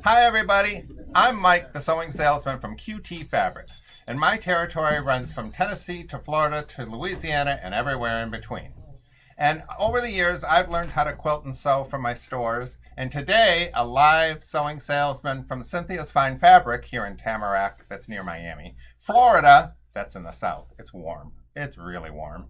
Hi everybody, I'm Mike, the sewing salesman from QT Fabrics, and my territory runs from Tennessee to Florida to Louisiana and everywhere in between. And over the years, I've learned how to quilt and sew from my stores, and today, a live sewing salesman from Cynthia's Fine Fabric here in Tamarack, that's near Miami, Florida, that's in the south. It's warm. It's really warm.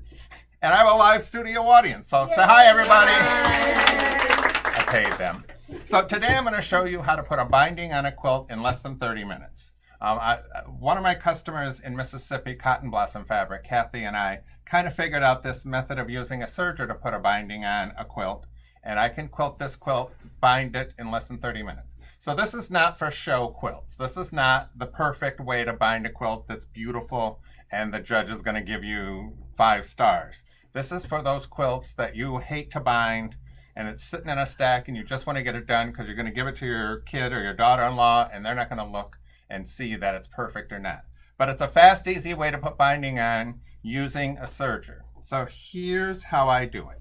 And I have a live studio audience, so say hi everybody. I paid them. So today I'm going to show you how to put a binding on a quilt in less than 30 minutes. One of my customers in Mississippi, Cotton Blossom Fabric, Cathy, and I kind of figured out this method of using a serger to put a binding on a quilt. And I can quilt this quilt, bind it in less than 30 minutes. So this is not for show quilts. This is not the perfect way to bind a quilt that's beautiful and the judge is going to give you 5 stars. This is for those quilts that you hate to bind and it's sitting in a stack and you just want to get it done because you're going to give it to your kid or your daughter-in-law and they're not going to look and see that it's perfect or not. But it's a fast, easy way to put binding on using a serger. So here's how I do it.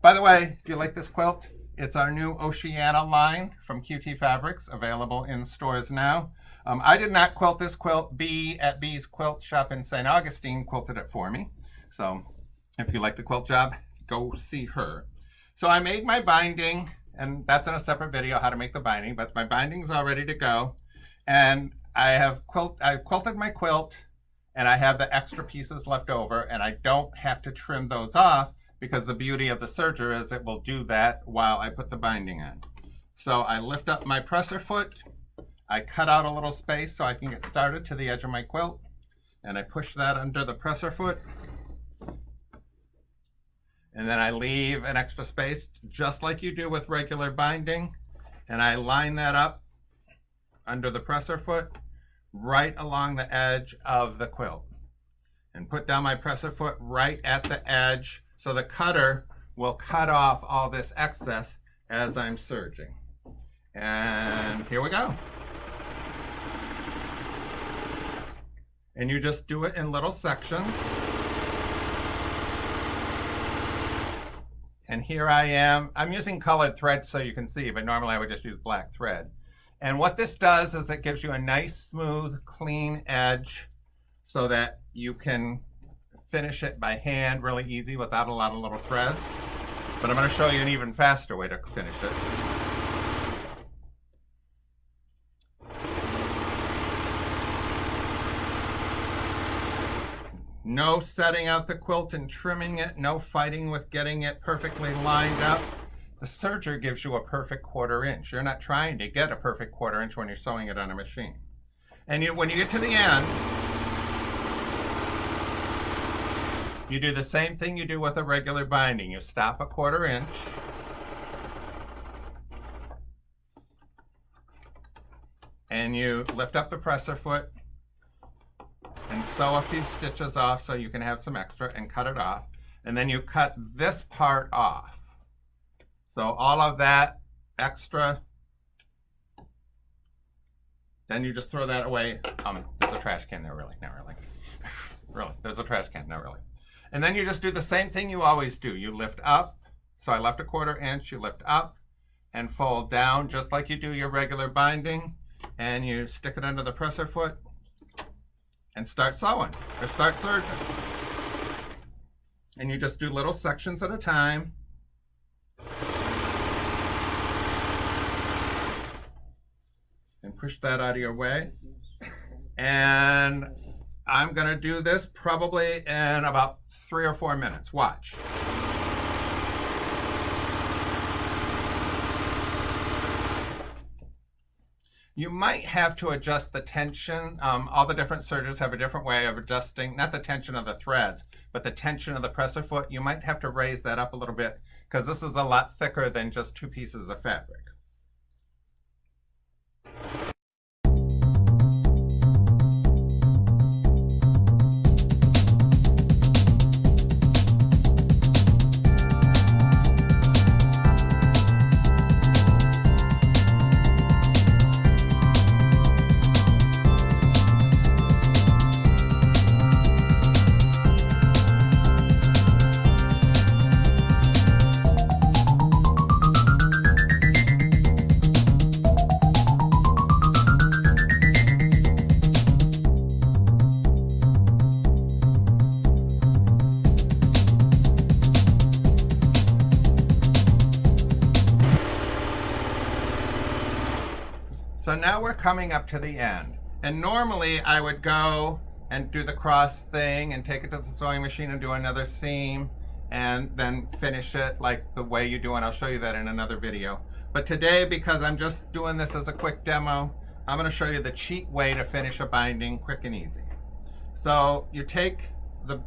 By the way, do you like this quilt? It's our new Oceana line from QT Fabrics, available in stores now. I did not quilt this quilt. Bee at Bee's Quilt Shop in St. Augustine quilted it for me. So if you like the quilt job, go see her. So I made my binding, and that's in a separate video how to make the binding, but my binding's all ready to go. And I've quilted my quilt, and I have the extra pieces left over, and I don't have to trim those off because the beauty of the serger is it will do that while I put the binding on. So I lift up my presser foot, I cut out a little space so I can get started to the edge of my quilt, and I push that under the presser foot. And then I leave an extra space, just like you do with regular binding. And I line that up under the presser foot, right along the edge of the quilt. And put down my presser foot right at the edge, so the cutter will cut off all this excess as I'm serging. And here we go. And you just do it in little sections. And here I am. I'm using colored thread so you can see, but normally I would just use black thread. And what this does is it gives you a nice, smooth, clean edge so that you can finish it by hand really easy without a lot of little threads. But I'm going to show you an even faster way to finish it. No setting out the quilt and trimming it, no fighting with getting it perfectly lined up. The serger gives you a perfect 1/4 inch. You're not trying to get a perfect 1/4 inch when you're sewing it on a machine. And when you get to the end, you do the same thing you do with a regular binding. You stop a 1/4 inch. And you lift up the presser foot and sew a few stitches off so you can have some extra and cut it off. And then you cut this part off. So all of that extra, then you just throw that away. There's a trash can there, really, not really. Really, there's a trash can, not really. And then you just do the same thing you always do. You lift up, so I left a 1/4 inch, you lift up and fold down just like you do your regular binding, and you stick it under the presser foot and start sewing, or start serging. And you just do little sections at a time. And push that out of your way. And I'm gonna do this probably in about 3 or 4 minutes. Watch. You might have to adjust the tension. All the different sergers have a different way of adjusting, not the tension of the threads, but the tension of the presser foot. You might have to raise that up a little bit because this is a lot thicker than just 2 pieces of fabric. So now we're coming up to the end. And normally I would go and do the cross thing and take it to the sewing machine and do another seam and then finish it like the way you do, and I'll show you that in another video. But today, because I'm just doing this as a quick demo, I'm going to show you the cheat way to finish a binding quick and easy. So you take the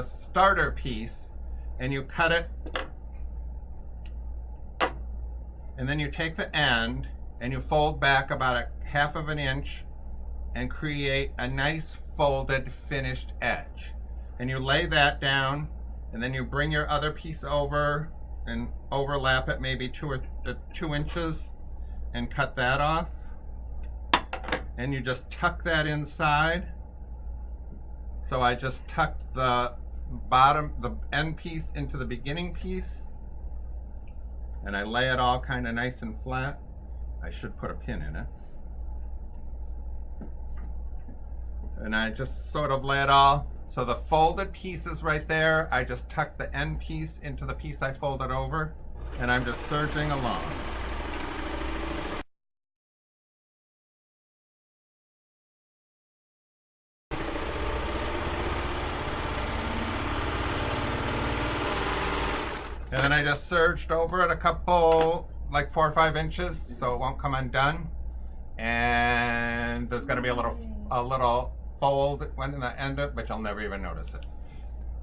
starter piece and you cut it, and then you take the end and you fold back about a 1/2 inch and create a nice folded finished edge. And you lay that down, and then you bring your other piece over and overlap it maybe 2 inches and cut that off. And you just tuck that inside. So I just tucked the end piece into the beginning piece, and I lay it all kind of nice and flat. I should put a pin in it. And I just sort of lay it all. So the folded pieces right there, I just tuck the end piece into the piece I folded over, and I'm just serging along. And then I just serged over it a couple, like 4 or 5 inches, so it won't come undone. And there's going to be a little fold in the end of it, but you'll never even notice it.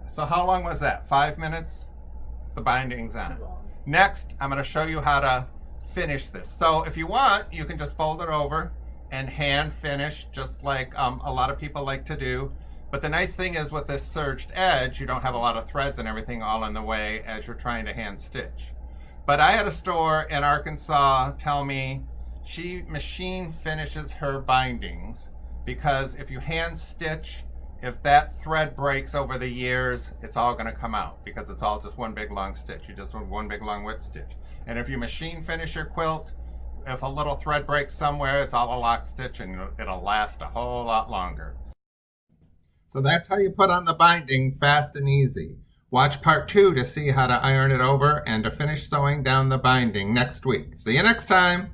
So how long was that? 5 minutes? The binding's on. Next, I'm going to show you how to finish this. So if you want, you can just fold it over and hand finish, just like a lot of people like to do. But the nice thing is with this serged edge, you don't have a lot of threads and everything all in the way as you're trying to hand stitch. But I had a store in Arkansas tell me she machine finishes her bindings, because if you hand stitch, if that thread breaks over the years, it's all going to come out, because it's all just one big long stitch. You just want one big long whip stitch. And if you machine finish your quilt, if a little thread breaks somewhere, it's all a lock stitch and it'll last a whole lot longer. So that's how you put on the binding fast and easy. Watch part 2 to see how to iron it over and to finish sewing down the binding next week. See you next time.